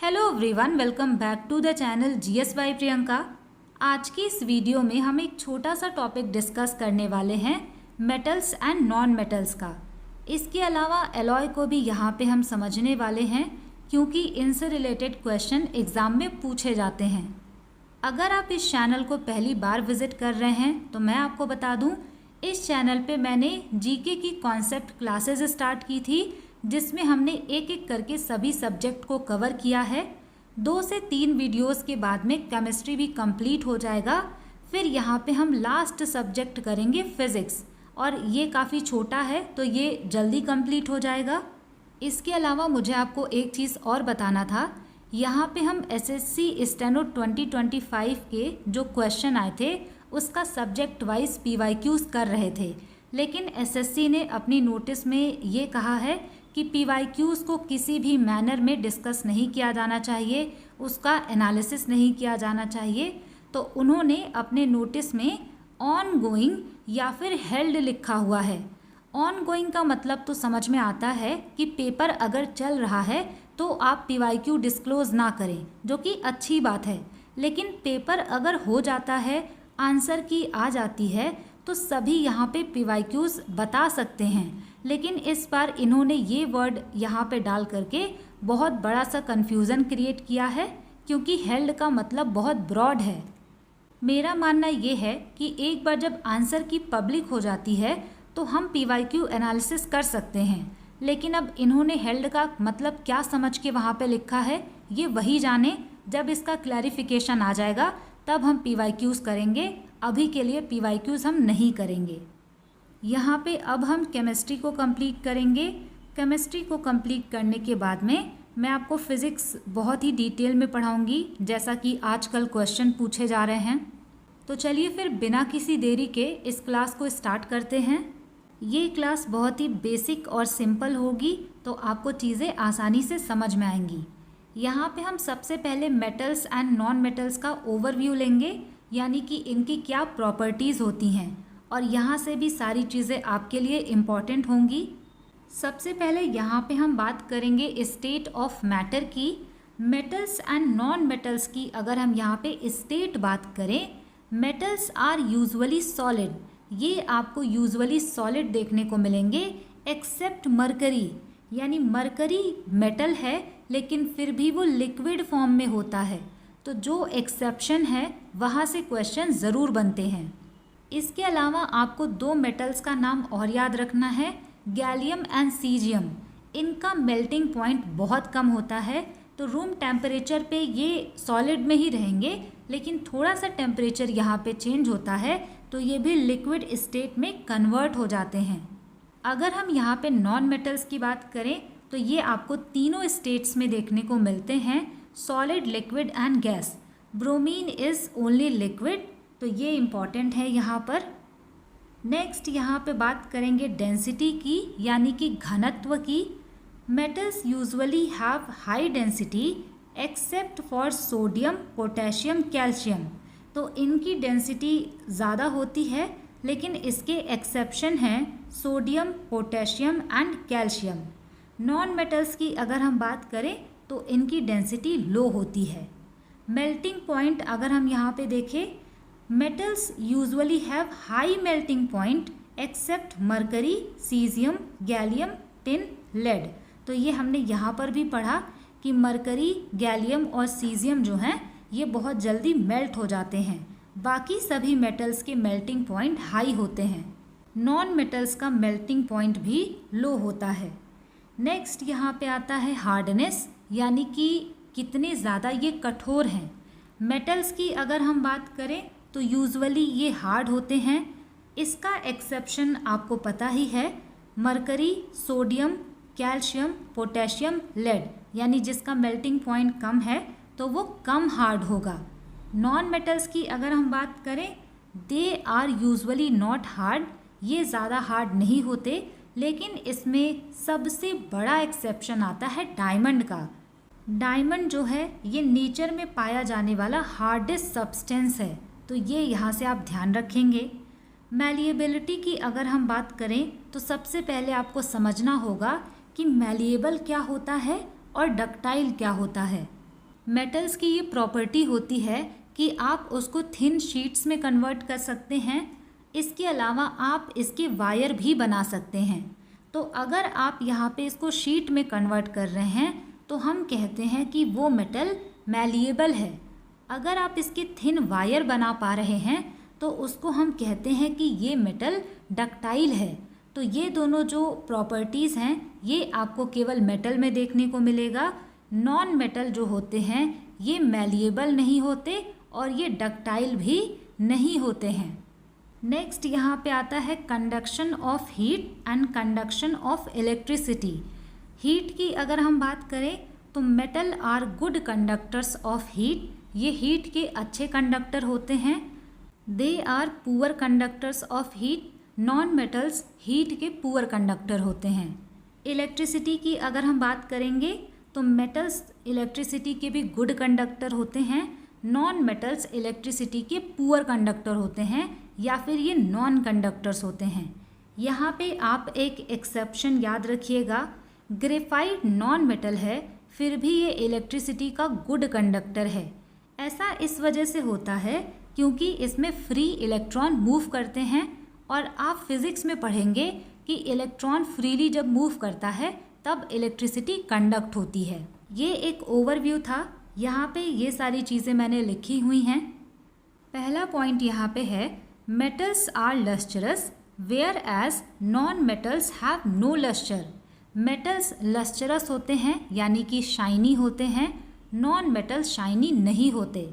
Hello everyone, welcome back to the channel GS by Priyanka. आज की इस वीडियो में हम एक छोटा सा टॉपिक डिस्कस करने वाले हैं, मेटल्स एंड नॉन मेटल्स का। इसके अलावा एलॉय को भी यहाँ पे हम समझने वाले हैं, क्योंकि इनसे रिलेटेड क्वेश्चन एग्ज़ाम में पूछे जाते हैं। अगर आप इस चैनल को पहली बार विजिट कर रहे हैं तो मैं आपको बता दूं, इस चैनल पे मैंने जीके की कॉन्सेप्ट क्लासेस स्टार्ट की थी, जिसमें हमने एक एक करके सभी सब्जेक्ट को कवर किया है। 2 से 3 वीडियोस के बाद में केमिस्ट्री भी कंप्लीट हो जाएगा। फिर यहाँ पे हम लास्ट सब्जेक्ट करेंगे फिज़िक्स, और ये काफ़ी छोटा है तो ये जल्दी कंप्लीट हो जाएगा। इसके अलावा मुझे आपको एक चीज़ और बताना था, यहाँ पे हम एसएससी स्टेनो 2025 के जो क्वेश्चन आए थे उसका सब्जेक्ट वाइज पीवाईक्यूज़ कर रहे थे, लेकिन एसएससी ने अपनी नोटिस में ये कहा है कि पीवाईक्यूज़ को किसी भी मैनर में डिस्कस नहीं किया जाना चाहिए, उसका एनालिसिस नहीं किया जाना चाहिए। तो उन्होंने अपने नोटिस में ऑन गोइंग या फिर हेल्ड लिखा हुआ है। ऑन गोइंग का मतलब तो समझ में आता है कि पेपर अगर चल रहा है तो आप पीवाईक्यू डिस्क्लोज ना करें, जो कि अच्छी बात है। लेकिन पेपर अगर हो जाता है, आंसर की आ जाती है, तो सभी यहाँ पे पीवाईक्यूज़ बता सकते हैं। लेकिन इस बार इन्होंने ये वर्ड यहाँ पे डाल करके बहुत बड़ा सा कन्फ्यूज़न क्रिएट किया है, क्योंकि हेल्ड का मतलब बहुत ब्रॉड है। मेरा मानना ये है कि एक बार जब आंसर की पब्लिक हो जाती है तो हम पीवाईक्यू एनालिसिस कर सकते हैं, लेकिन अब इन्होंने हेल्ड का मतलब क्या समझ के वहाँ पे लिखा है, ये वही जाने। जब इसका क्लैरिफिकेशन आ जाएगा तब हम पीवाईक्यूज़ करेंगे, अभी के लिए पीवाईक्यूज़ हम नहीं करेंगे। यहाँ पे अब हम केमिस्ट्री को कंप्लीट करेंगे। केमिस्ट्री को कंप्लीट करने के बाद में मैं आपको फ़िज़िक्स बहुत ही डिटेल में पढ़ाऊँगी, जैसा कि आजकल क्वेश्चन पूछे जा रहे हैं। तो चलिए फिर बिना किसी देरी के इस क्लास को स्टार्ट करते हैं। ये क्लास बहुत ही बेसिक और सिंपल होगी, तो आपको चीज़ें आसानी से समझ में आएंगी। यहाँ पे हम सबसे पहले मेटल्स एंड नॉन मेटल्स का ओवरव्यू लेंगे, यानी कि इनकी क्या प्रॉपर्टीज़ होती हैं, और यहाँ से भी सारी चीज़ें आपके लिए इम्पॉर्टेंट होंगी। सबसे पहले यहाँ पे हम बात करेंगे स्टेट ऑफ मैटर की। मेटल्स एंड नॉन मेटल्स की अगर हम यहाँ पे स्टेट बात करें, मेटल्स आर यूजुअली सॉलिड, ये आपको यूजुअली सॉलिड देखने को मिलेंगे, एक्सेप्ट मरकरी, यानी मरकरी मेटल है लेकिन फिर भी वो लिक्विड फॉर्म में होता है। तो जो एक्सेप्शन है वहाँ से क्वेश्चन ज़रूर बनते हैं। इसके अलावा आपको 2 मेटल्स का नाम और याद रखना है, गैलियम एंड सीजियम। इनका मेल्टिंग पॉइंट बहुत कम होता है, तो रूम टेम्परेचर पे ये सॉलिड में ही रहेंगे, लेकिन थोड़ा सा टेम्परेचर यहाँ पे चेंज होता है तो ये भी लिक्विड स्टेट में कन्वर्ट हो जाते हैं। अगर हम यहाँ पे नॉन मेटल्स की बात करें तो ये आपको तीनों स्टेट्स में देखने को मिलते हैं, solid, liquid and gas. Bromine is only liquid, तो ये इम्पॉर्टेंट है यहाँ पर। नेक्स्ट यहाँ पे बात करेंगे डेंसिटी की, यानी कि घनत्व की। Metals usually have high density except for sodium, potassium, calcium. तो इनकी डेंसिटी ज़्यादा होती है, लेकिन इसके एक्सेप्शन हैं sodium, potassium and calcium. Non metals की अगर हम बात करें तो इनकी डेंसिटी लो होती है। मेल्टिंग पॉइंट अगर हम यहाँ पे देखें, metals usually have high melting point except mercury, caesium, gallium, tin, lead. तो ये हमने यहाँ पर भी पढ़ा कि मरकरी, गैलियम और सीजियम जो हैं ये बहुत जल्दी मेल्ट हो जाते हैं। बाकी सभी मेटल्स के मेल्टिंग पॉइंट हाई होते हैं। नॉन मेटल्स का मेल्टिंग पॉइंट भी लो होता है। नेक्स्ट यहाँ पे आता है हार्डनेस, यानी कि कितने ज़्यादा ये कठोर हैं। मेटल्स की अगर हम बात करें तो यूजुअली ये हार्ड होते हैं। इसका एक्सेप्शन आपको पता ही है, mercury, sodium, calcium, potassium, lead, यानी जिसका मेल्टिंग पॉइंट कम है तो वो कम हार्ड होगा। नॉन मेटल्स की अगर हम बात करें, they are usually not hard, ये ज़्यादा हार्ड नहीं होते, लेकिन इसमें सबसे बड़ा एक्सेप्शन आता है डायमंड का। डायमंड जो है ये नेचर में पाया जाने वाला हार्डेस्ट सब्सटेंस है, तो ये यहाँ से आप ध्यान रखेंगे। मैलिएबिलिटी की अगर हम बात करें तो सबसे पहले आपको समझना होगा कि मैलिएबल क्या होता है और डक्टाइल क्या होता है। मेटल्स की ये प्रॉपर्टी होती है कि आप उसको थिन शीट्स में कन्वर्ट कर सकते हैं। इसके अलावा आप इसके वायर भी बना सकते हैं। तो अगर आप यहाँ पे इसको शीट में कन्वर्ट कर रहे हैं तो हम कहते हैं कि वो मेटल मैलिएबल है। अगर आप इसके थिन वायर बना पा रहे हैं तो उसको हम कहते हैं कि ये मेटल डक्टाइल है। तो ये दोनों जो प्रॉपर्टीज़ हैं ये आपको केवल मेटल में देखने को मिलेगा। नॉन मेटल जो होते हैं ये मैलिएबल नहीं होते और ये डक्टाइल भी नहीं होते हैं। नेक्स्ट यहाँ पे आता है conduction of heat and conduction of electricity. Heat की अगर हम बात करें तो metal are good conductors of heat. ये हीट के अच्छे कंडक्टर होते हैं। They are poor conductors of heat. Non metals heat के पुअर कंडक्टर होते हैं। इलेक्ट्रिसिटी की अगर हम बात करेंगे तो मेटल्स इलेक्ट्रिसिटी के भी गुड कंडक्टर होते हैं। नॉन मेटल्स इलेक्ट्रिसिटी के पुअर कंडक्टर होते हैं या फिर ये नॉन कंडक्टर्स होते हैं। यहाँ पे आप एक एक्सेप्शन याद रखिएगा, ग्रेफाइट नॉन मेटल है फिर भी ये इलेक्ट्रिसिटी का गुड कंडक्टर है। ऐसा इस वजह से होता है क्योंकि इसमें फ्री इलेक्ट्रॉन मूव करते हैं और आप फिज़िक्स में पढ़ेंगे कि इलेक्ट्रॉन फ्रीली जब मूव करता है तब इलेक्ट्रिसिटी कंडक्ट होती है। ये एक ओवरव्यू था। यहाँ पे ये सारी चीज़ें मैंने लिखी हुई हैं। पहला पॉइंट यहाँ पे है metals are lustrous whereas non metals have no lustre. Metals lustrous होते हैं यानी कि शाइनी होते हैं, नॉन मेटल्स शाइनी नहीं होते।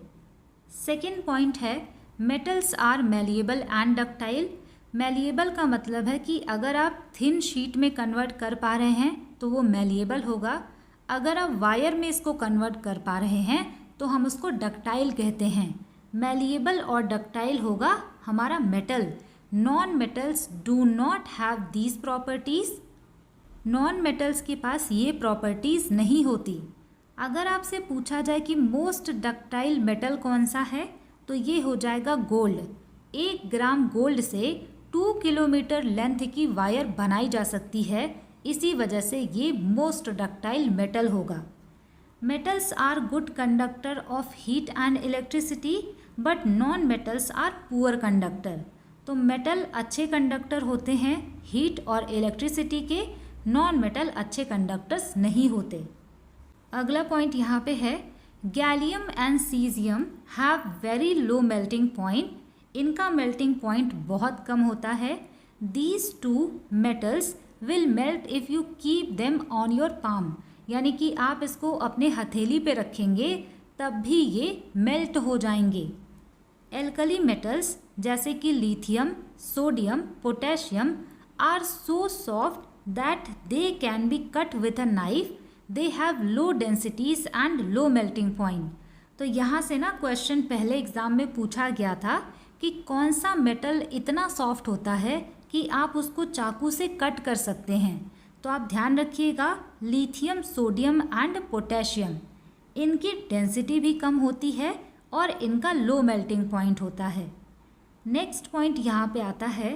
सेकेंड पॉइंट है metals are malleable and ductile. Malleable का मतलब है कि अगर आप थिन शीट में कन्वर्ट कर पा रहे हैं तो वो मैलिएबल होगा। अगर आप वायर में इसको कन्वर्ट कर पा रहे हैं तो हम उसको डक्टाइल कहते हैं। मैलिएबल और डक्टाइल होगा हमारा metal. Non metals do not have these properties. Non metals के पास ये प्रॉपर्टीज़ नहीं होती। अगर आपसे पूछा जाए कि मोस्ट डक्टाइल मेटल कौन सा है तो ये हो जाएगा गोल्ड। 1 ग्राम गोल्ड से 2 किलोमीटर लेंथ की वायर बनाई जा सकती है, इसी वजह से ये मोस्ट डक्टाइल मेटल होगा। Metals are good conductor of heat and electricity but non metals are poor conductor. तो मेटल अच्छे कंडक्टर होते हैं हीट और इलेक्ट्रिसिटी के, नॉन मेटल अच्छे कंडक्टर्स नहीं होते। अगला पॉइंट यहाँ पे है gallium and caesium have very low melting point. इनका मेल्टिंग पॉइंट बहुत कम होता है। These two metals will melt if you keep them on your palm. यानी कि आप इसको अपने हथेली पे रखेंगे तब भी ये मेल्ट हो जाएंगे। एल्कली मेटल्स जैसे कि lithium, sodium, potassium are so soft that they can be cut with a knife. They have low densities and low melting point. तो यहाँ से ना क्वेश्चन पहले एग्जाम में पूछा गया था कि कौन सा मेटल इतना सॉफ्ट होता है कि आप उसको चाकू से कट कर सकते हैं। तो आप ध्यान रखिएगा लिथियम, सोडियम एंड पोटेशियम, इनकी डेंसिटी भी कम होती है और इनका लो मेल्टिंग पॉइंट होता है। नेक्स्ट पॉइंट यहाँ पे आता है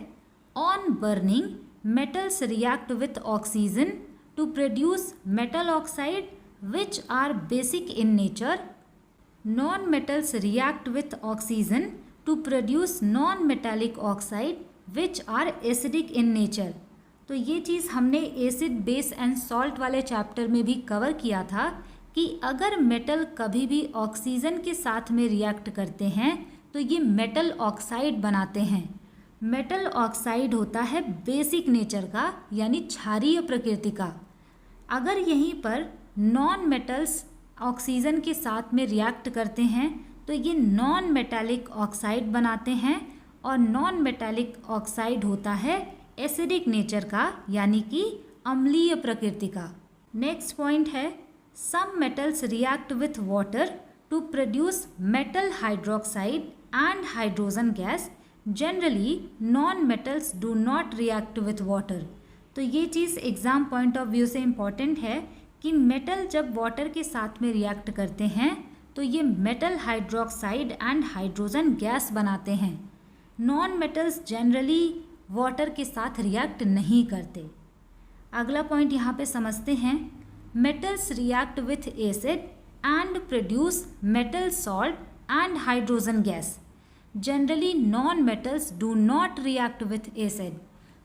on burning metals react with oxygen to produce metal oxide which are basic in nature. Non metals react with oxygen to produce non metallic oxide which are acidic in nature. तो ये चीज़ हमने acid, base and salt वाले chapter में भी cover किया था कि अगर मेटल कभी भी ऑक्सीजन के साथ में रिएक्ट करते हैं तो ये मेटल ऑक्साइड बनाते हैं। मेटल ऑक्साइड होता है बेसिक नेचर का यानी क्षारीय प्रकृति का। अगर यहीं पर नॉन मेटल्स ऑक्सीजन के साथ में रिएक्ट करते हैं तो ये नॉन मेटालिक ऑक्साइड बनाते हैं और नॉन मेटालिक ऑक्साइड होता है एसिडिक नेचर का यानी कि अम्लीय प्रकृति का। नेक्स्ट पॉइंट है some metals react with water to produce metal hydroxide and hydrogen gas. Generally non metals do not react with water. तो ये चीज़ एग्ज़ाम पॉइंट ऑफ व्यू से इम्पॉर्टेंट है कि मेटल जब वाटर के साथ में रिएक्ट करते हैं तो ये metal hydroxide and hydrogen gas बनाते हैं। नॉन मेटल्स जनरली वाटर के साथ रिएक्ट नहीं करते। अगला पॉइंट यहाँ पे समझते हैं metals react with acid and produce metal salt and hydrogen gas. Generally non-metals do not react with acid.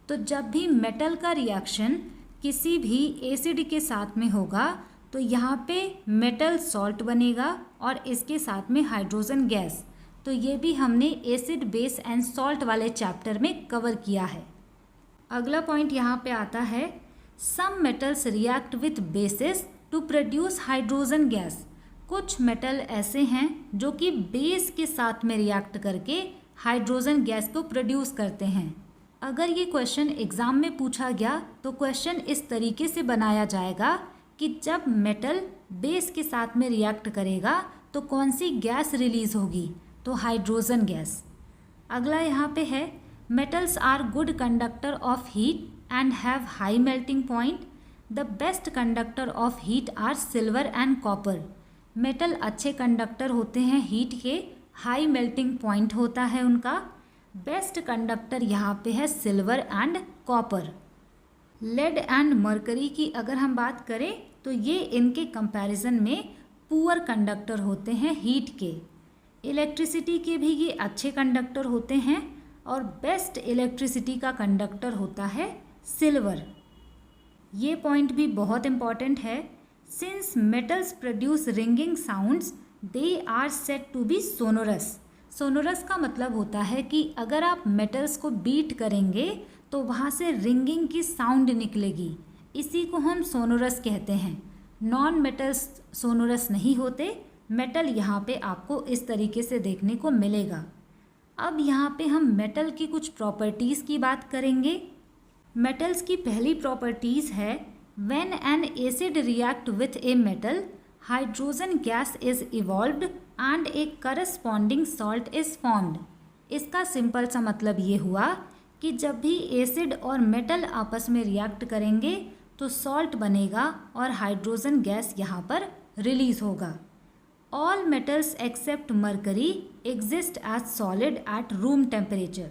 तो जब भी मेटल का रिएक्शन किसी भी एसिड के साथ में होगा तो यहाँ पे मेटल सॉल्ट बनेगा और इसके साथ में हाइड्रोजन गैस। तो ये भी हमने एसिड बेस एंड सॉल्ट वाले चैप्टर में कवर किया है। अगला पॉइंट यहाँ पे आता है, some metals react with bases to produce hydrogen gas. कुछ मेटल ऐसे हैं जो कि बेस के साथ में रिएक्ट करके हाइड्रोजन गैस को प्रोड्यूस करते हैं। अगर ये क्वेश्चन एग्जाम में पूछा गया तो क्वेश्चन इस तरीके से बनाया जाएगा कि जब मेटल बेस के साथ में रिएक्ट करेगा तो कौन सी गैस रिलीज होगी, तो हाइड्रोजन गैस। अगला यहाँ पे है, metals are good conductor of heat and have high melting point. The best conductor of heat are silver and copper. Metal अच्छे कंडक्टर होते हैं हीट के, हाई मेल्टिंग पॉइंट होता है उनका। बेस्ट कंडक्टर यहाँ पे है silver and copper. Lead and mercury की अगर हम बात करें तो ये इनके कंपैरिजन में पुअर कंडक्टर होते हैं हीट के। इलेक्ट्रिसिटी के भी ये अच्छे कंडक्टर होते हैं और बेस्ट इलेक्ट्रिसिटी का कंडक्टर होता है सिल्वर। ये पॉइंट भी बहुत इम्पॉर्टेंट है। Since metals produce ringing sounds they are said to be sonorous. Sonorous का मतलब होता है कि अगर आप मेटल्स को बीट करेंगे तो वहाँ से रिंगिंग की साउंड निकलेगी, इसी को हम सोनोरस कहते हैं। नॉन मेटल्स सोनोरस नहीं होते। मेटल यहाँ पे आपको इस तरीके से देखने को मिलेगा। अब यहाँ पे हम मेटल की कुछ प्रॉपर्टीज़ की बात करेंगे। मेटल्स की पहली प्रॉपर्टीज़ है, when an acid react with a metal hydrogen gas is evolved and A corresponding salt is formed. इसका सिंपल सा मतलब ये हुआ कि जब भी एसिड और मेटल आपस में रिएक्ट करेंगे तो सॉल्ट बनेगा और हाइड्रोजन गैस यहाँ पर रिलीज होगा। All metals except mercury exist as solid at room temperature.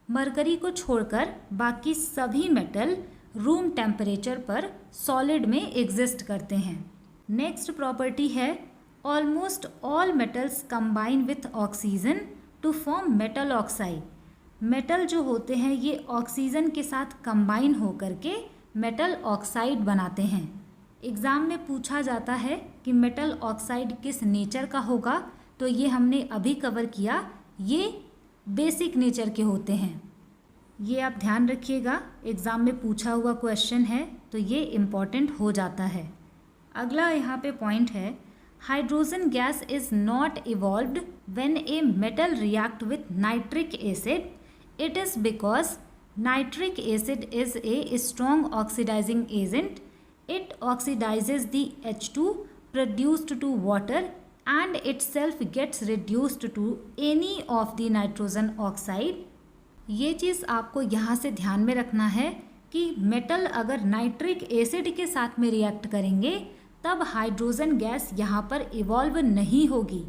Mercury को छोड़कर बाकी सभी मेटल रूम टेम्परेचर पर सॉलिड में एग्जिस्ट करते हैं। नेक्स्ट प्रॉपर्टी है, almost all metals combine with oxygen to form metal oxide. Metal जो होते हैं ये ऑक्सीजन के साथ कंबाइन होकर के मेटल ऑक्साइड बनाते हैं। एग्ज़ाम में पूछा जाता है कि मेटल ऑक्साइड किस नेचर का होगा, तो ये हमने अभी कवर किया, ये बेसिक नेचर के होते हैं। ये आप ध्यान रखिएगा, एग्ज़ाम में पूछा हुआ क्वेश्चन है तो ये इम्पॉर्टेंट हो जाता है। अगला यहाँ पे पॉइंट है, hydrogen gas is not evolved when a metal react with nitric acid. It is because nitric acid is a strong oxidising agent. It oxidizes the H2 produced to water and itself gets reduced to any of the nitrogen oxide। ये चीज़ आपको यहाँ से ध्यान में रखना है कि metal अगर नाइट्रिक एसिड के साथ में रिएक्ट करेंगे तब हाइड्रोजन गैस यहाँ पर इवॉल्व नहीं होगी।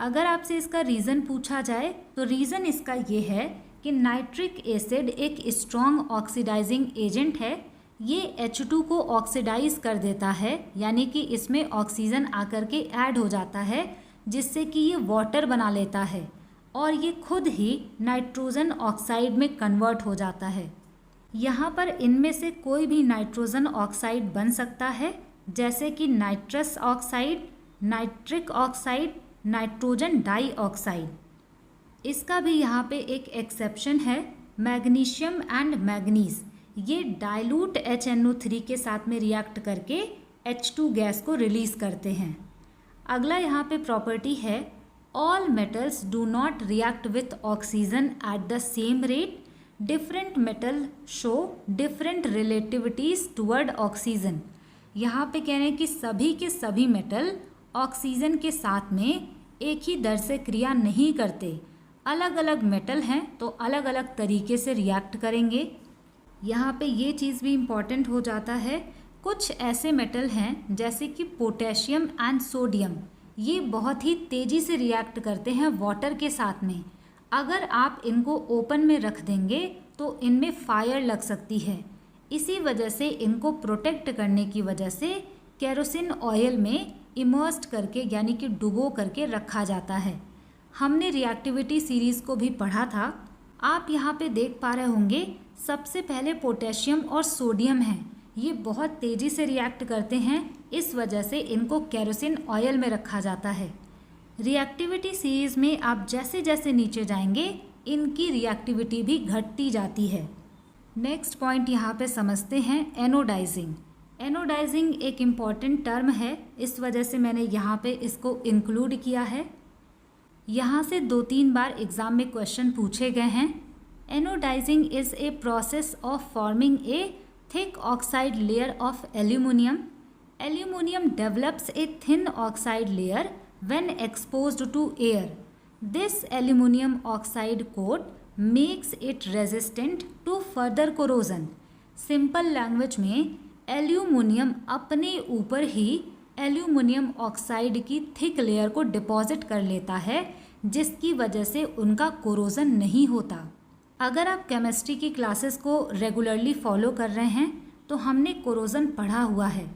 अगर आपसे इसका रीज़न पूछा जाए तो रीज़न इसका ये है कि नाइट्रिक एसिड एक स्ट्रॉन्ग ऑक्सीडाइजिंग एजेंट है। ये H2 को ऑक्सीडाइज कर देता है, यानी कि इसमें ऑक्सीजन आकर के ऐड हो जाता है जिससे कि ये वाटर बना लेता है और ये खुद ही नाइट्रोजन ऑक्साइड में कन्वर्ट हो जाता है। यहाँ पर इनमें से कोई भी नाइट्रोजन ऑक्साइड बन सकता है, जैसे कि nitrous oxide, nitric oxide, nitrogen dioxide. इसका भी यहाँ पे एक एक्सेप्शन है, मैग्नीशियम एंड मैग्नीज। ये डाइल्यूट HNO3 के साथ में रिएक्ट करके H2 गैस को रिलीज करते हैं। अगला यहाँ पे प्रॉपर्टी है, all metals do not react with oxygen at the same rate. Different metal show different reactivities toward oxygen. यहाँ पे कह रहे हैं कि सभी के सभी मेटल ऑक्सीजन के साथ में एक ही दर से क्रिया नहीं करते। अलग अलग मेटल हैं तो अलग अलग तरीके से रिएक्ट करेंगे। यहाँ पे ये चीज़ भी इम्पॉर्टेंट हो जाता है, कुछ ऐसे मेटल हैं जैसे कि पोटेशियम एंड सोडियम, ये बहुत ही तेज़ी से रिएक्ट करते हैं वाटर के साथ में। अगर आप इनको ओपन में रख देंगे तो इनमें फायर लग सकती है। इसी वजह से इनको प्रोटेक्ट करने की वजह से केरोसिन ऑयल में इमर्स्ड करके यानी कि डुबो करके रखा जाता है। हमने रिएक्टिविटी सीरीज़ को भी पढ़ा था। आप यहाँ पे देख पा रहे होंगे, सबसे पहले पोटेशियम और सोडियम हैं, ये बहुत तेज़ी से रिएक्ट करते हैं, इस वजह से इनको केरोसिन ऑयल में रखा जाता है। रिएक्टिविटी सीरीज़ में आप जैसे जैसे नीचे जाएंगे इनकी रिएक्टिविटी भी घटती जाती है। नेक्स्ट पॉइंट यहाँ पे समझते हैं एनोडाइजिंग। एनोडाइजिंग एक इम्पॉर्टेंट टर्म है, इस वजह से मैंने यहाँ पे इसको इंक्लूड किया है। यहाँ से 2-3 बार एग्ज़ाम में क्वेश्चन पूछे गए हैं। Anodising is a process of forming a thick oxide layer of aluminium. Aluminium develops a thin oxide layer when exposed to air. This aluminum oxide coat makes it resistant to further corrosion. Simple language में aluminium अपने ऊपर ही aluminium oxide की thick layer को deposit कर लेता है, जिसकी वजह से उनका कोरोजन नहीं होता। अगर आप केमिस्ट्री की क्लासेस को रेगुलरली फॉलो कर रहे हैं तो हमने कोरोजन पढ़ा हुआ है।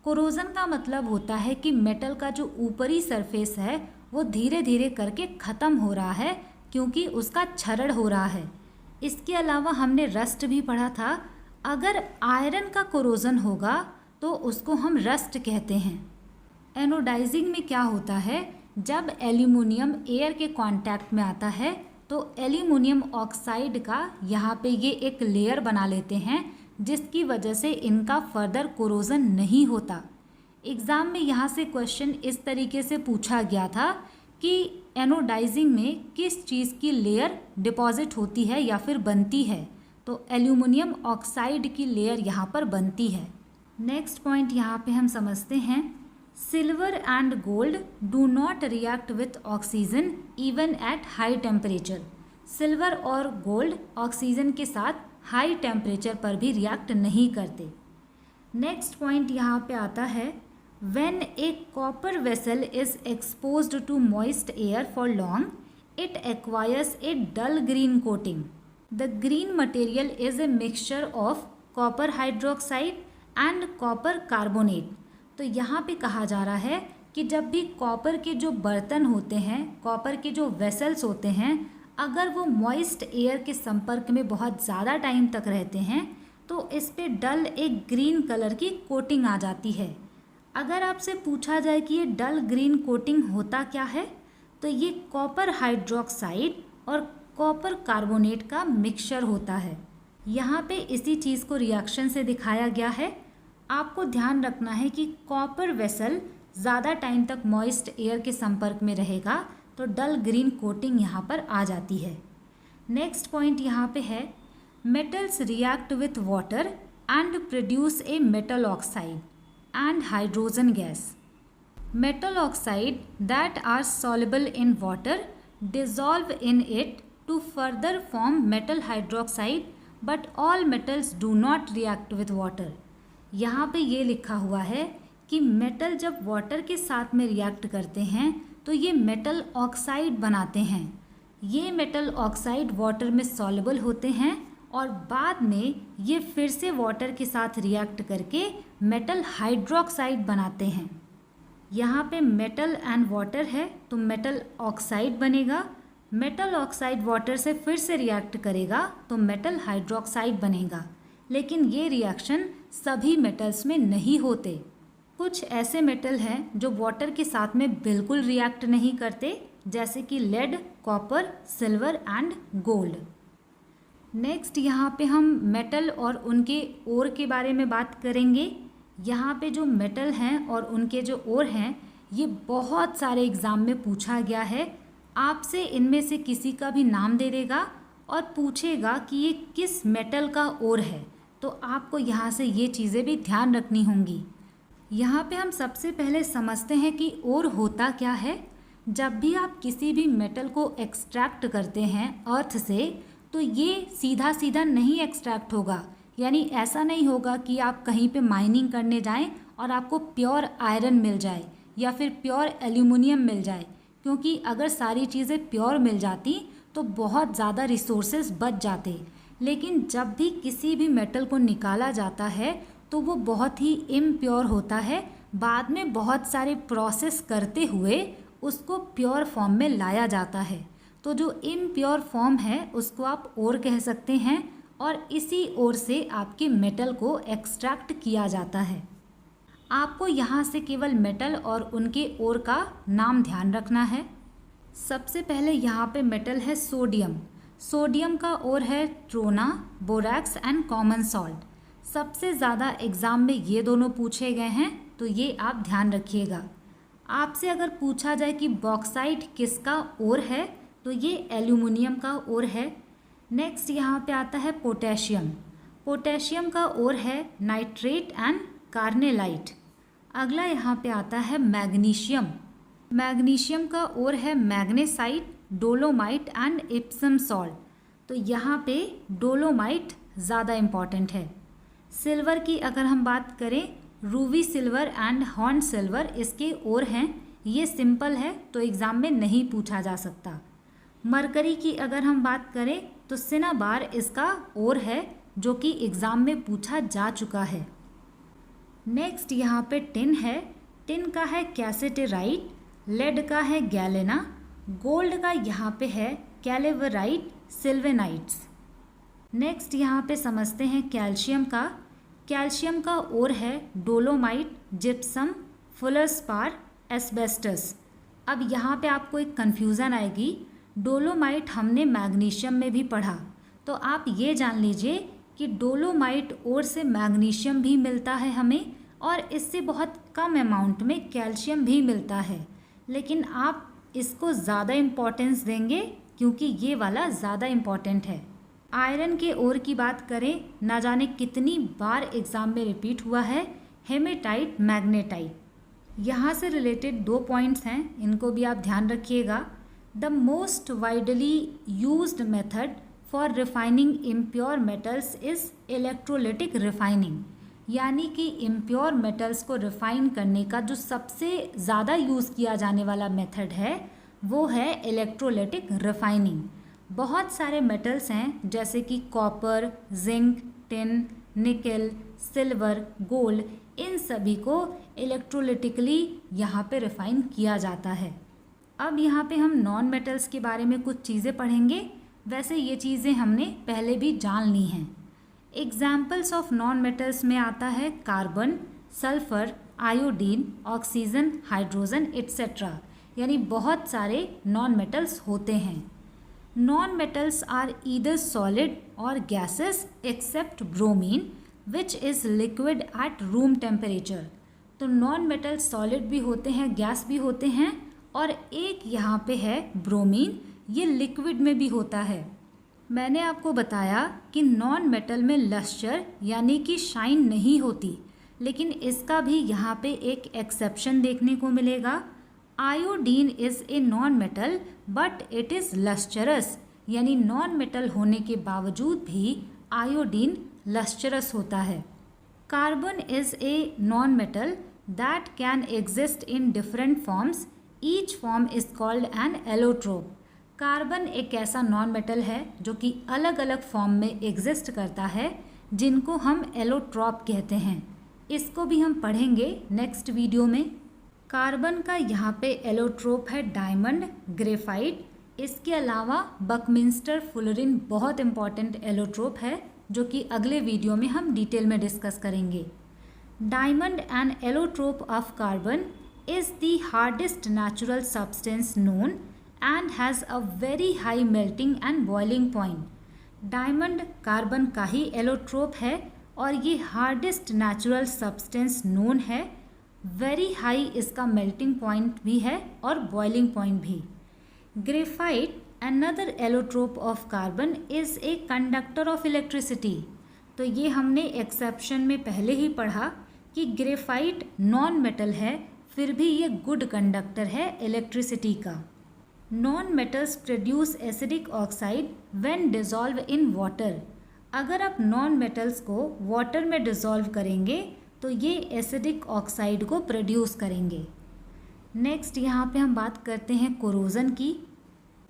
कोरोजन का मतलब होता है कि मेटल का जो ऊपरी सरफेस है वो धीरे धीरे करके ख़त्म हो रहा है, क्योंकि उसका क्षरण हो रहा है। इसके अलावा हमने रस्ट भी पढ़ा था। अगर आयरन का कोरोजन होगा तो उसको हम रस्ट कहते हैं। एनोडाइजिंग में क्या होता है, जब एल्यूमिनियम एयर के कांटेक्ट में आता है तो एल्यूमिनियम ऑक्साइड का यहाँ पे ये एक लेयर बना लेते हैं, जिसकी वजह से इनका फर्दर कोरोजन नहीं होता। एग्ज़ाम में यहाँ से क्वेश्चन इस तरीके से पूछा गया था कि एनोडाइजिंग में किस चीज़ की लेयर डिपॉजिट होती है या फिर बनती है, तो एल्यूमिनियम ऑक्साइड की लेयर यहाँ पर बनती है। नेक्स्ट पॉइंट यहाँ पे हम समझते हैं, silver and gold do not react with oxygen even at high temperature. Silver और गोल्ड ऑक्सीजन के साथ हाई टेम्परेचर पर भी रिएक्ट नहीं करते। नेक्स्ट पॉइंट यहाँ पे आता है, when a copper vessel is exposed to moist air for long it acquires a dull green coating. The green material is a mixture of copper hydroxide and copper carbonate. तो यहाँ पे कहा जा रहा है कि जब भी कॉपर के जो बर्तन होते हैं, कॉपर के जो वेसल्स होते हैं, अगर वो मॉइस्ट एयर के संपर्क में बहुत ज़्यादा टाइम तक रहते हैं तो इस पे डल एक ग्रीन कलर की कोटिंग आ जाती है। अगर आपसे पूछा जाए कि ये डल ग्रीन कोटिंग होता क्या है, तो ये कॉपर हाइड्रोक्साइड और कॉपर कार्बोनेट का मिक्सचर होता है। यहाँ पे इसी चीज़ को रिएक्शन से दिखाया गया है। आपको ध्यान रखना है कि कॉपर वेसल ज़्यादा टाइम तक मॉइस्ट एयर के संपर्क में रहेगा तो डल ग्रीन कोटिंग यहाँ पर आ जाती है। नेक्स्ट पॉइंट यहाँ पे है, metals react with water and produce a metal oxide and hydrogen gas. Metal oxide that are soluble in water dissolve in it to further form metal hydroxide, but all metals do not react with water। यहाँ पे ये लिखा हुआ है कि metal जब water के साथ में रिएक्ट करते हैं तो ये मेटल ऑक्साइड बनाते हैं। ये मेटल ऑक्साइड वाटर में सॉल्युबल होते हैं और बाद में ये फिर से वाटर के साथ रिएक्ट करके मेटल हाइड्रोक्साइड बनाते हैं। यहाँ पे मेटल एंड वाटर है तो मेटल ऑक्साइड बनेगा। मेटल ऑक्साइड वाटर से फिर से रिएक्ट करेगा तो मेटल हाइड्रोक्साइड बनेगा। लेकिन ये रिएक्शन सभी मेटल्स में नहीं होते। कुछ ऐसे मेटल हैं जो वाटर के साथ में बिल्कुल रिएक्ट नहीं करते, जैसे कि lead, copper, silver and gold. Next यहाँ पे हम मेटल और उनके ओर के बारे में बात करेंगे। यहाँ पे जो मेटल हैं और उनके जो ओर हैं, ये बहुत सारे एग्ज़ाम में पूछा गया है। आपसे इनमें से किसी का भी नाम दे देगा और पूछेगा कि ये किस मेटल का ओर है, तो आपको यहाँ से ये चीज़ें भी ध्यान रखनी होंगी। यहाँ पे हम सबसे पहले समझते हैं कि ओर होता क्या है। जब भी आप किसी भी मेटल को एक्सट्रैक्ट करते हैं अर्थ से, तो ये सीधा सीधा नहीं एक्सट्रैक्ट होगा। यानी ऐसा नहीं होगा कि आप कहीं पे माइनिंग करने जाएं और आपको प्योर आयरन मिल जाए या फिर प्योर एल्यूमिनियम मिल जाए, क्योंकि अगर सारी चीज़ें प्योर मिल जाती तो बहुत ज़्यादा रिसोर्सेज बच जाते। लेकिन जब भी किसी भी मेटल को निकाला जाता है तो वो बहुत ही इम्प्योर होता है, बाद में बहुत सारे प्रोसेस करते हुए उसको प्योर फॉर्म में लाया जाता है। तो जो इम्प्योर फॉर्म है उसको आप ओर कह सकते हैं और इसी ओर से आपके मेटल को एक्सट्रैक्ट किया जाता है। आपको यहाँ से केवल मेटल और उनके ओर का नाम ध्यान रखना है। सबसे पहले यहाँ पे मेटल है सोडियम। सोडियम का ओर है trona, borax and common salt. सबसे ज़्यादा एग्ज़ाम में ये दोनों पूछे गए हैं, तो ये आप ध्यान रखिएगा। आपसे अगर पूछा जाए कि बॉक्साइट किसका ओर है, तो ये एल्यूमिनियम का ओर है। नेक्स्ट यहाँ पे आता है पोटेशियम। पोटेशियम का ओर है नाइट्रेट एंड कार्नेलाइट। अगला यहाँ पे आता है मैग्नीशियम। मैग्नीशियम का ओर है magnesite, dolomite and Epsom salt. तो यहाँ पे डोलोमाइट ज़्यादा इम्पॉर्टेंट है। सिल्वर की अगर हम बात करें, Ruby silver and horn silver इसके ओर हैं। ये सिंपल है तो एग्ज़ाम में नहीं पूछा जा सकता। मरकरी की अगर हम बात करें तो सिनाबार इसका ओर है, जो कि एग्ज़ाम में पूछा जा चुका है। नेक्स्ट यहाँ पे टिन है। टिन का है कैसेटेराइट, लेड का है गैलेना, गोल्ड का यहाँ पे है कैलेवराइट, सिल्वेनाइट्स। नेक्स्ट यहाँ पे समझते हैं कैल्शियम का। कैल्शियम का ओर है डोलोमाइट, जिप्सम, फुलरस्पार, एस्बेस्टस। अब यहाँ पे आपको एक कन्फ्यूज़न आएगी। डोलोमाइट हमने मैग्नीशियम में भी पढ़ा, तो आप ये जान लीजिए कि डोलोमाइट ओर से मैग्नीशियम भी मिलता है हमें, और इससे बहुत कम अमाउंट में कैल्शियम भी मिलता है। लेकिन आप इसको ज़्यादा इम्पोर्टेंस देंगे क्योंकि ये वाला ज़्यादा इम्पॉर्टेंट है। आयरन के ओर की बात करें, ना जाने कितनी बार एग्ज़ाम में रिपीट हुआ है, हेमेटाइट, मैग्नेटाइट। यहाँ से रिलेटेड 2 पॉइंट्स हैं, इनको भी आप ध्यान रखिएगा। The most widely used method for refining impure metals is electrolytic refining. यानी कि इम्प्योर मेटल्स को रिफाइन करने का जो सबसे ज़्यादा यूज़ किया जाने वाला मेथड है वो है इलेक्ट्रोलिटिक रिफाइनिंग। बहुत सारे मेटल्स हैं जैसे कि कॉपर, जिंक, टिन, निकल, सिल्वर, गोल्ड, इन सभी को इलेक्ट्रोलिटिकली यहाँ पे रिफाइन किया जाता है। अब यहाँ पे हम नॉन मेटल्स के बारे में कुछ चीज़ें पढ़ेंगे। वैसे ये चीज़ें हमने पहले भी जान ली हैं। एग्जाम्पल्स ऑफ नॉन मेटल्स में आता है carbon, sulphur, iodine, oxygen, hydrogen etcetera. यानी बहुत सारे नॉन मेटल्स होते हैं। Non metals are either solid और gases except bromine which is liquid at room temperature. तो नॉन मेटल सॉलिड भी होते हैं, गैस भी होते हैं, और एक यहाँ पे है ब्रोमीन, ये लिक्विड में भी होता है। मैंने आपको बताया कि नॉन मेटल में लस्टर यानी कि शाइन नहीं होती, लेकिन इसका भी यहाँ पे एक एक्सेप्शन देखने को मिलेगा। Iodine is a non metal but it is lustrous. यानी नॉन मेटल होने के बावजूद भी आयोडीन लस्टरस होता है। Carbon is a non metal that can exist in different forms, each form is called an allotrope. Carbon एक ऐसा non metal है जो कि अलग अलग फॉर्म में एग्जिस्ट करता है, जिनको हम एलोट्रॉप कहते हैं। इसको भी हम पढ़ेंगे नेक्स्ट वीडियो में। कार्बन का यहाँ पे एलोट्रोप है डायमंड, ग्रेफाइट। इसके अलावा बकमिंस्टर फुलरिन बहुत इंपॉर्टेंट एलोट्रोप है, जो कि अगले वीडियो में हम डिटेल में डिस्कस करेंगे। Diamond N allotrope of carbon is the hardest natural substance known and has a very high melting and boiling point. Diamond carbon का ही एलोट्रोप है और ये हार्डेस्ट नेचुरल सब्सटेंस नोन है। वेरी हाई इसका melting point भी है और boiling point भी। Graphite another allotrope of carbon is a conductor of electricity. तो ये हमने एक्सेप्शन में पहले ही पढ़ा कि ग्रेफाइट नॉन मेटल है, फिर भी ये गुड कंडक्टर है इलेक्ट्रिसिटी का। Non metals produce acidic oxide when dissolve in water. अगर आप नॉन मेटल्स को वाटर में डिज़ोल्व करेंगे तो ये एसिडिक ऑक्साइड को प्रोड्यूस करेंगे। नेक्स्ट यहाँ पे हम बात करते हैं कोरोजन की।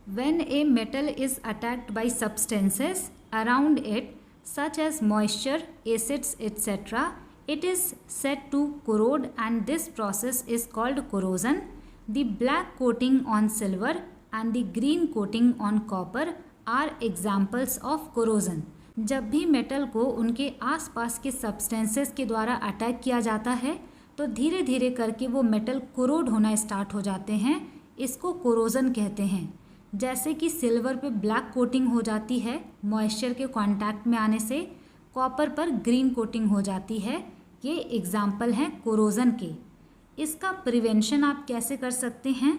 When a metal is attacked by substances around it such as moisture, acids etcetera, It is said to corrode and this process is called corrosion. The black coating on silver and the green coating on copper are examples of corrosion. जब भी metal को उनके आसपास के substances के द्वारा attack किया जाता है तो धीरे धीरे करके वो मेटल कोरोड होना स्टार्ट हो जाते हैं। इसको कोरोजन कहते हैं। जैसे कि सिल्वर पे ब्लैक कोटिंग हो जाती है मॉइस्चर के कांटेक्ट में आने से, कॉपर पर ग्रीन कोटिंग हो जाती है। ये एग्जाम्पल हैं कोरोजन के। इसका प्रिवेंशन आप कैसे कर सकते हैं?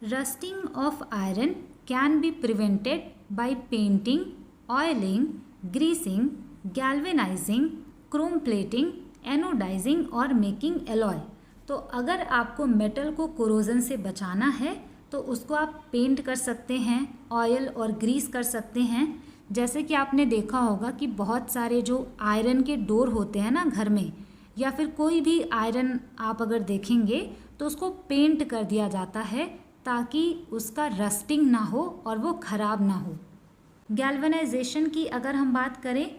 Rusting of iron can be prevented by painting, oiling, greasing, galvanising, chrome plating, anodising और मेकिंग एलॉय। तो अगर आपको मेटल को कोरोजन से बचाना है तो उसको आप पेंट कर सकते हैं, ऑयल और ग्रीस कर सकते हैं। जैसे कि आपने देखा होगा कि बहुत सारे जो आयरन के डोर होते हैं ना घर में, या फिर कोई भी आयरन आप अगर देखेंगे तो उसको पेंट कर दिया जाता है ताकि उसका रस्टिंग ना हो और वो ख़राब ना हो। गैल्वेनाइजेशन की अगर हम बात करें,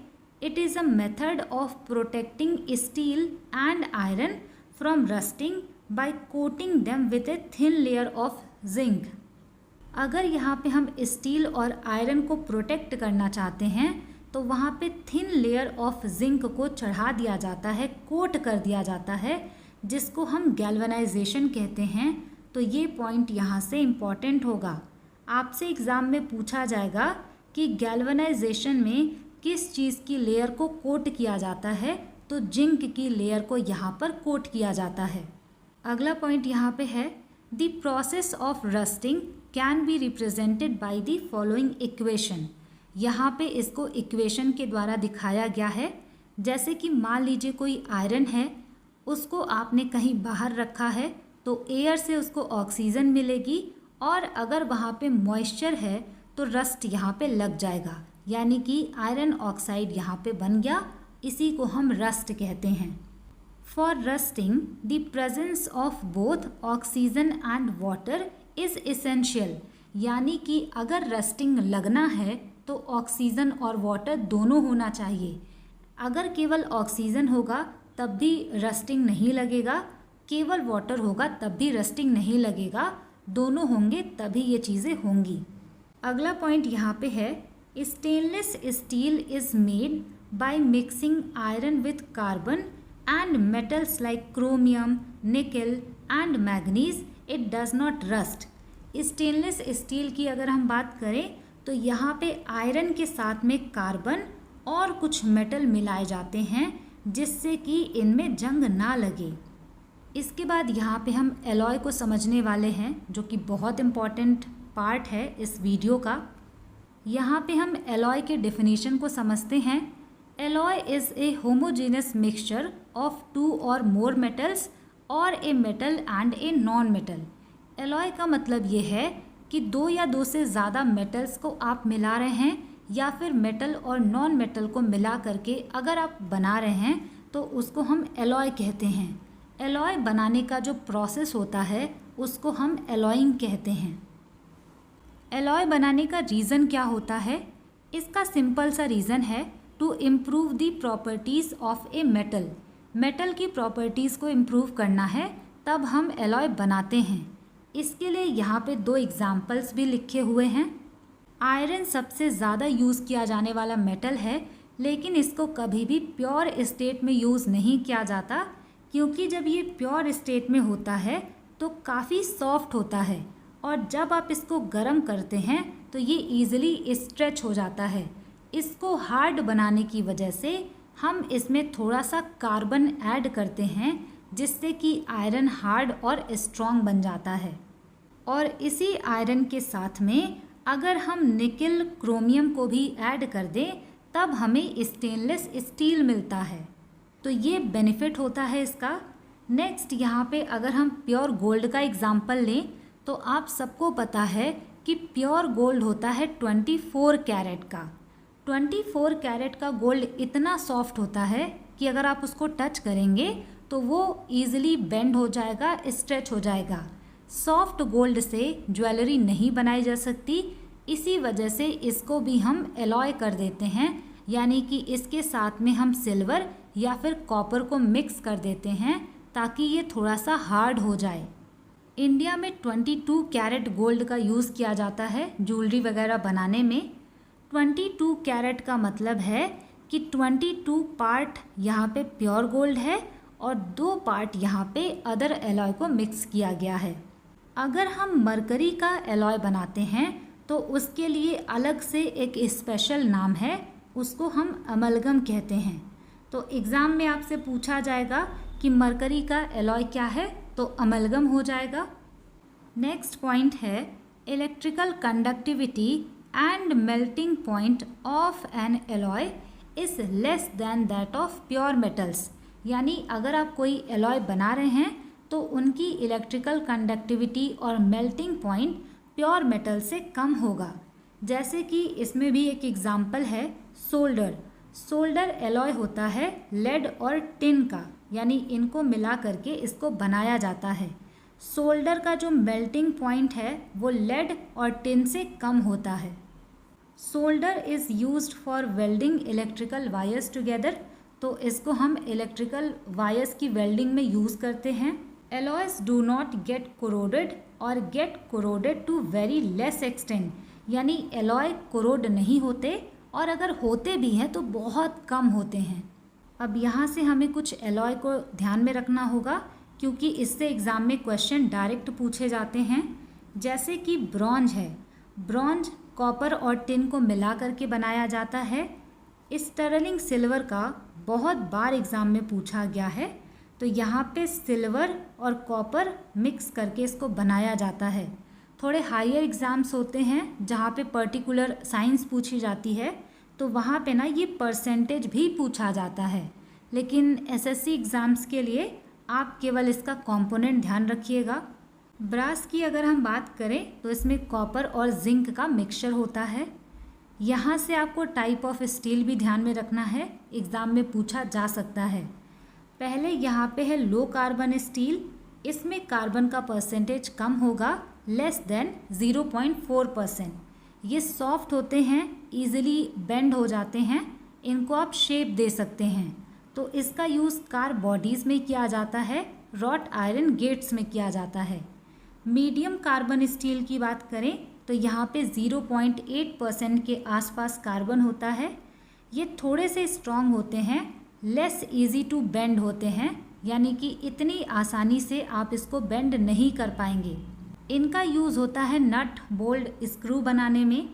it is a method of protecting steel and iron from rusting by coating them with a thin layer of zinc. अगर यहाँ पे हम स्टील और आयरन को प्रोटेक्ट करना चाहते हैं तो वहाँ पे थिन लेयर ऑफ जिंक को चढ़ा दिया जाता है, कोट कर दिया जाता है, जिसको हम गैल्वेनाइजेशन कहते हैं। तो ये पॉइंट यहाँ से इम्पॉर्टेंट होगा। आपसे एग्ज़ाम में पूछा जाएगा कि गैल्वेनाइजेशन में किस चीज़ की लेयर को कोट किया जाता है, तो जिंक की लेयर को यहाँ पर कोट किया जाता है। अगला पॉइंट यहाँ पे है, the process of rusting can be represented by the following equation. यहाँ पे इसको इक्वेशन के द्वारा दिखाया गया है। जैसे कि मान लीजिए कोई आयरन है, उसको आपने कहीं बाहर रखा है तो एयर से उसको ऑक्सीजन मिलेगी, और अगर वहाँ पे मॉइस्चर है तो रस्ट यहाँ पे लग जाएगा, यानी कि आयरन ऑक्साइड यहाँ पे बन गया। इसी को हम रस्ट कहते हैं। For rusting the presence of both oxygen and water is essential, यानी कि अगर रस्टिंग लगना है तो ऑक्सीजन और वाटर दोनों होना चाहिए। अगर केवल ऑक्सीजन होगा तब भी रस्टिंग नहीं लगेगा, केवल वाटर होगा तब भी रस्टिंग नहीं लगेगा, दोनों होंगे तभी ये चीज़ें होंगी। अगला पॉइंट यहाँ पे है, stainless steel is made by mixing iron with carbon and metals like chromium, निकल and manganese, it does not rust. Stainless steel की अगर हम बात करें तो यहाँ पे आयरन के साथ में कार्बन और कुछ मेटल मिलाए जाते हैं जिससे कि इनमें जंग ना लगे। इसके बाद यहाँ पे हम एलॉय को समझने वाले हैं, जो कि बहुत इम्पॉर्टेंट पार्ट है इस वीडियो का। यहाँ पे हम एलॉय के डेफिनेशन को समझते हैं। Alloy is a homogenous mixture of two or more metals or a metal and a non metal. Alloy का मतलब ये है कि दो या दो से ज़्यादा मेटल्स को आप मिला रहे हैं, या फिर मेटल और नॉन मेटल को मिला करके अगर आप बना रहे हैं तो उसको हम एलॉय कहते हैं। एलॉय बनाने का जो प्रोसेस होता है उसको हम एलॉइंग कहते हैं। एलॉय बनाने का रीज़न क्या होता है? इसका सिंपल सा रीज़न है to improve the properties of a metal. Metal की प्रॉपर्टीज़ को इम्प्रूव करना है तब हम एलॉय बनाते हैं। इसके लिए यहाँ पे दो एग्जाम्पल्स भी लिखे हुए हैं। आयरन सबसे ज़्यादा यूज़ किया जाने वाला मेटल है, लेकिन इसको कभी भी प्योर स्टेट में यूज़ नहीं किया जाता, क्योंकि जब ये प्योर स्टेट में होता है तो काफ़ी सॉफ्ट होता है, और जब आप इसको गर्म करते हैं तो ये ईज़िली स्ट्रेच हो जाता है। इसको हार्ड बनाने की वजह से हम इसमें थोड़ा सा कार्बन ऐड करते हैं, जिससे कि आयरन हार्ड और स्ट्रॉन्ग बन जाता है। और इसी आयरन के साथ में अगर हम निकल, क्रोमियम को भी ऐड कर दें तब हमें स्टेनलेस स्टील मिलता है। तो ये बेनिफिट होता है इसका। नेक्स्ट यहाँ पे अगर हम प्योर गोल्ड का एग्जांपल लें तो आप सबको पता है कि प्योर गोल्ड होता है 24 कैरेट का। 24 कैरेट का गोल्ड इतना सॉफ्ट होता है कि अगर आप उसको टच करेंगे तो वो ईज़िली बेंड हो जाएगा, स्ट्रेच हो जाएगा। सॉफ्ट गोल्ड से ज्वेलरी नहीं बनाई जा सकती, इसी वजह से इसको भी हम एलॉय कर देते हैं, यानी कि इसके साथ में हम सिल्वर या फिर कॉपर को मिक्स कर देते हैं ताकि ये थोड़ा सा हार्ड हो जाए। इंडिया में 22 कैरेट गोल्ड का यूज़ किया जाता है ज्वेलरी वगैरह बनाने में। 22 कैरेट का मतलब है कि 22 पार्ट यहाँ पे प्योर गोल्ड है और 2 पार्ट यहाँ पे अदर एलॉय को मिक्स किया गया है। अगर हम मरकरी का एलॉय बनाते हैं तो उसके लिए अलग से एक स्पेशल नाम है, उसको हम अमलगम कहते हैं। तो एग्ज़ाम में आपसे पूछा जाएगा कि मरकरी का एलॉय क्या है, तो अमलगम हो जाएगा। नेक्स्ट पॉइंट है electrical conductivity and melting point of N alloy is less than that of pure metals. यानी अगर आप कोई एलॉय बना रहे हैं तो उनकी इलेक्ट्रिकल कंडक्टिविटी और मेल्टिंग पॉइंट प्योर मेटल से कम होगा। जैसे कि इसमें भी एक एग्जाम्पल है सोल्डर। सोल्डर एलॉय होता है लेड और टिन का, यानी इनको मिला करके इसको बनाया जाता है। सोल्डर का जो मेल्टिंग पॉइंट है वो लेड और टिन से कम होता है। Solder is used for welding electrical wires together, तो इसको हम इलेक्ट्रिकल वायर्स की वेल्डिंग में यूज़ करते हैं। Alloys do not get corroded और get corroded to very less extent, यानी एलॉय कोरोड नहीं होते और अगर होते भी हैं तो बहुत कम होते हैं। अब यहाँ से हमें कुछ एलॉय को ध्यान में रखना होगा क्योंकि इससे एग्ज़ाम में क्वेश्चन डायरेक्ट पूछे जाते हैं। जैसे कि ब्रॉन्ज है, ब्रॉन्ज कॉपर और टिन को मिला करके बनाया जाता है। स्टर्लिंग सिल्वर का बहुत बार एग्ज़ाम में पूछा गया है, तो यहाँ पे सिल्वर और कॉपर मिक्स करके इसको बनाया जाता है। थोड़े हायर एग्ज़ाम्स होते हैं जहाँ पे पर्टिकुलर साइंस पूछी जाती है, तो वहाँ पे ना ये परसेंटेज भी पूछा जाता है, लेकिन एसएससी एग्ज़ाम्स के लिए आप केवल इसका कंपोनेंट ध्यान रखिएगा। ब्रास की अगर हम बात करें तो इसमें कॉपर और जिंक का मिक्सचर होता है। यहाँ से आपको टाइप ऑफ स्टील भी ध्यान में रखना है, एग्ज़ाम में पूछा जा सकता है। पहले यहाँ पे है लो कार्बन स्टील, इसमें कार्बन का परसेंटेज कम होगा, लेस देन 0.4%। ये सॉफ्ट होते हैं, इजीली बेंड हो जाते हैं, इनको आप शेप दे सकते हैं। तो इसका यूज़ कार बॉडीज़ में किया जाता है, रॉट आयरन गेट्स में किया जाता है। मीडियम कार्बन स्टील की बात करें तो यहाँ पे 0.8% के आसपास कार्बन होता है। ये थोड़े से स्ट्रॉन्ग होते हैं, लेस इजी टू बेंड होते हैं, यानी कि इतनी आसानी से आप इसको बेंड नहीं कर पाएंगे। इनका यूज़ होता है नट बोल्ट स्क्रू बनाने में।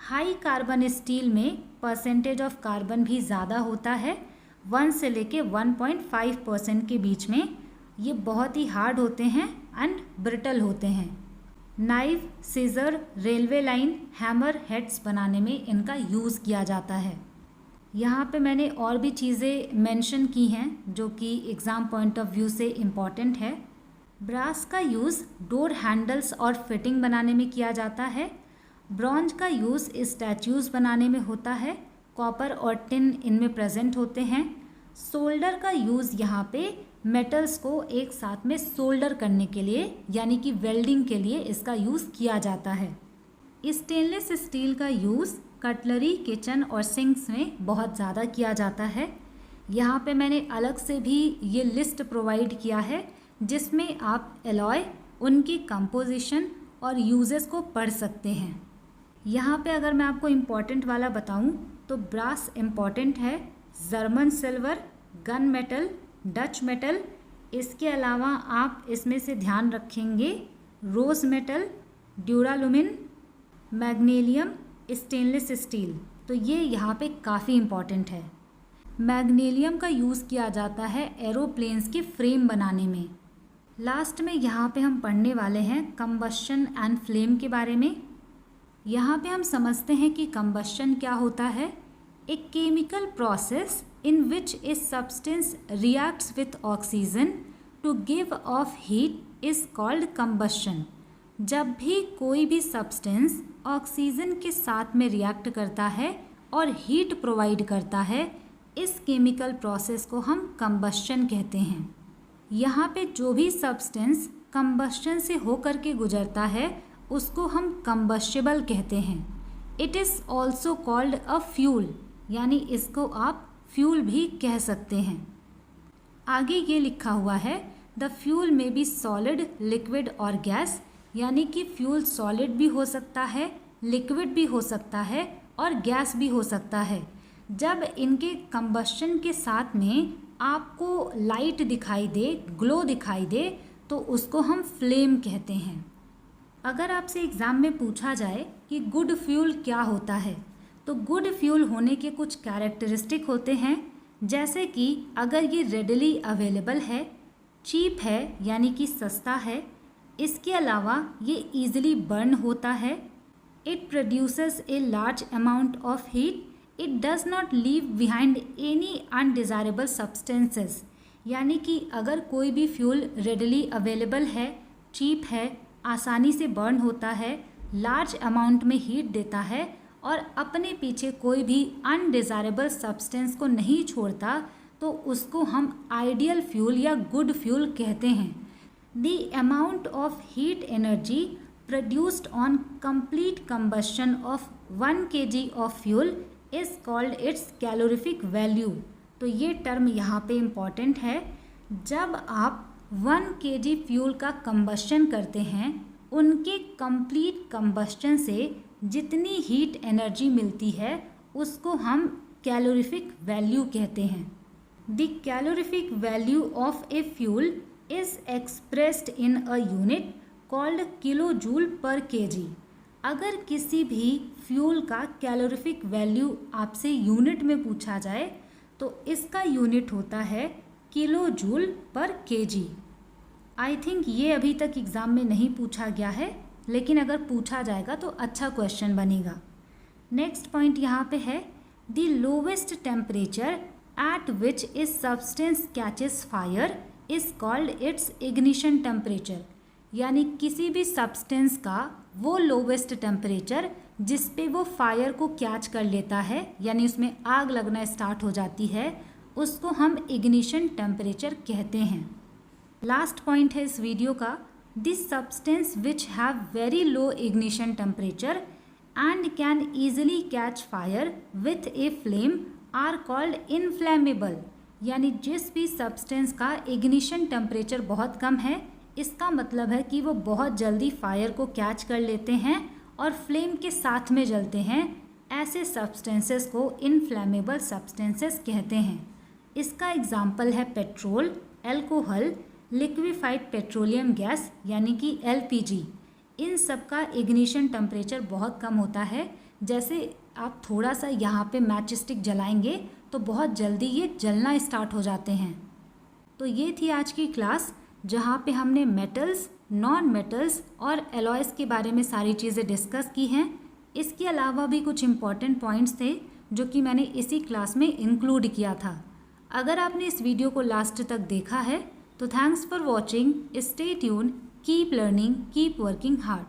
हाई कार्बन स्टील में परसेंटेज ऑफ कार्बन भी ज़्यादा होता है, 1 से लेके 1.5% के बीच में। ये बहुत ही हार्ड होते हैं एंड ब्रिटल होते हैं। Knife, scissor, railway line, hammer heads बनाने में इनका यूज़ किया जाता है। यहाँ पे मैंने और भी चीज़ें मेंशन की हैं जो कि एग्ज़ाम पॉइंट ऑफ व्यू से इम्पॉर्टेंट है। ब्रास का यूज़ डोर हैंडल्स और फिटिंग बनाने में किया जाता है। ब्रॉन्ज का यूज़ स्टैच्यूज़ बनाने में होता है। कॉपर और टिन इनमें प्रेजेंट होते हैं। सोल्डर का यूज़ यहाँ पे मेटल्स को एक साथ में सोल्डर करने के लिए, यानी कि वेल्डिंग के लिए इसका यूज़ किया जाता है। स्टेनलेस स्टील का यूज़ कटलरी, किचन और सिंक्स में बहुत ज़्यादा किया जाता है। यहाँ पे मैंने अलग से भी ये लिस्ट प्रोवाइड किया है जिसमें आप एलॉय, उनकी कंपोजिशन और यूजेस को पढ़ सकते हैं। यहाँ पे अगर मैं आपको इम्पॉर्टेंट वाला बताऊँ तो ब्रास इम्पॉर्टेंट है, German silver, gun metal, Dutch metal. इसके अलावा आप इसमें से ध्यान रखेंगे rose metal, duralumin, magnesium, stainless steel. तो ये यहाँ पे काफ़ी इम्पॉर्टेंट है। मैग्नीशियम का यूज़ किया जाता है एरोप्लेन्स के फ्रेम बनाने में। लास्ट में यहाँ पे हम पढ़ने वाले हैं कंबशन एंड फ्लेम के बारे में। यहाँ पे हम समझते हैं कि कंबशन क्या होता है। A chemical process in which a substance reacts with oxygen to give off heat is called combustion। जब भी कोई भी सब्सटेंस ऑक्सीजन के साथ में रिएक्ट करता है और हीट प्रोवाइड करता है, इस केमिकल प्रोसेस को हम कंबशन कहते हैं। यहाँ पे जो भी सब्सटेंस कंबशन से होकर के गुजरता है उसको हम कंबस्टिबल कहते हैं। It is also called a fuel, यानी इसको आप फ्यूल भी कह सकते हैं। आगे ये लिखा हुआ है द फ्यूल में बी सॉलिड, लिक्विड और गैस, यानी कि फ्यूल सॉलिड भी हो सकता है, लिक्विड भी हो सकता है और गैस भी हो सकता है। जब इनके कंबस्शन के साथ में आपको लाइट दिखाई दे, ग्लो दिखाई दे, तो उसको हम फ्लेम कहते हैं। अगर आपसे एग्ज़ाम में पूछा जाए कि गुड फ्यूल क्या होता है, तो गुड फ्यूल होने के कुछ कैरेक्टरिस्टिक होते हैं, जैसे कि अगर ये रेडली अवेलेबल है, चीप है यानी कि सस्ता है, इसके अलावा ये ईजिली बर्न होता है, it produces a large amount of heat, it does not leave behind any undesirable substances, यानी कि अगर कोई भी फ्यूल रेडली अवेलेबल है, चीप है, आसानी से बर्न होता है, लार्ज अमाउंट में हीट देता है और अपने पीछे कोई भी अनडिज़ायरेबल सब्सटेंस को नहीं छोड़ता, तो उसको हम आइडियल फ्यूल या गुड फ्यूल कहते हैं। The amount of heat energy produced on complete combustion of 1 kg of fuel is called its calorific value. तो ये टर्म यहाँ पे इम्पॉर्टेंट है। जब आप 1 kg फ्यूल का कंबस्शन करते हैं, उनके कंप्लीट कंबस्शन से जितनी हीट एनर्जी मिलती है उसको हम कैलोरीफिक वैल्यू कहते हैं। The calorific value of a fuel is expressed in a unit called kilo joule पर kg। अगर किसी भी फ्यूल का कैलोरीफिक वैल्यू आपसे यूनिट में पूछा जाए तो इसका यूनिट होता है किलो जूल पर kg। आई थिंक ये अभी तक एग्ज़ाम में नहीं पूछा गया है, लेकिन अगर पूछा जाएगा तो अच्छा क्वेश्चन बनेगा। नेक्स्ट पॉइंट यहाँ पे है the lowest temperature at which is substance catches fire is called its ignition temperature, यानी किसी भी सब्सटेंस का वो लोवेस्ट टेम्परेचर जिस पे वो फायर को कैच कर लेता है, यानी उसमें आग लगना स्टार्ट हो जाती है, उसको हम इग्निशन टेम्परेचर कहते हैं। लास्ट पॉइंट है इस वीडियो का, this substance which have very low ignition temperature and can easily catch fire with a flame are called inflammable, यानी जिस भी सब्सटेंस का इग्निशन टेम्परेचर बहुत कम है, इसका मतलब है कि वो बहुत जल्दी फायर को कैच कर लेते हैं और फ्लेम के साथ में जलते हैं। ऐसे सब्सटेंसेस को इनफ्लेमेबल सब्सटेंसेस कहते हैं। इसका एग्जाम्पल है petrol, alcohol, liquefied petroleum gas यानी कि LPG। इन सब का इग्निशन टेम्परेचर बहुत कम होता है। जैसे आप थोड़ा सा यहाँ पे मैच स्टिक जलाएंगे तो बहुत जल्दी ये जलना स्टार्ट हो जाते हैं। तो ये थी आज की क्लास, जहाँ पे हमने मेटल्स, नॉन मेटल्स और एलॉयज़ के बारे में सारी चीज़ें डिस्कस की हैं। इसके अलावा भी कुछ इम्पॉर्टेंट पॉइंट्स थे जो कि मैंने इसी क्लास में इंक्लूड किया था। अगर आपने इस वीडियो को लास्ट तक देखा है तो thanks for watching, stay tune, keep learning, keep working hard.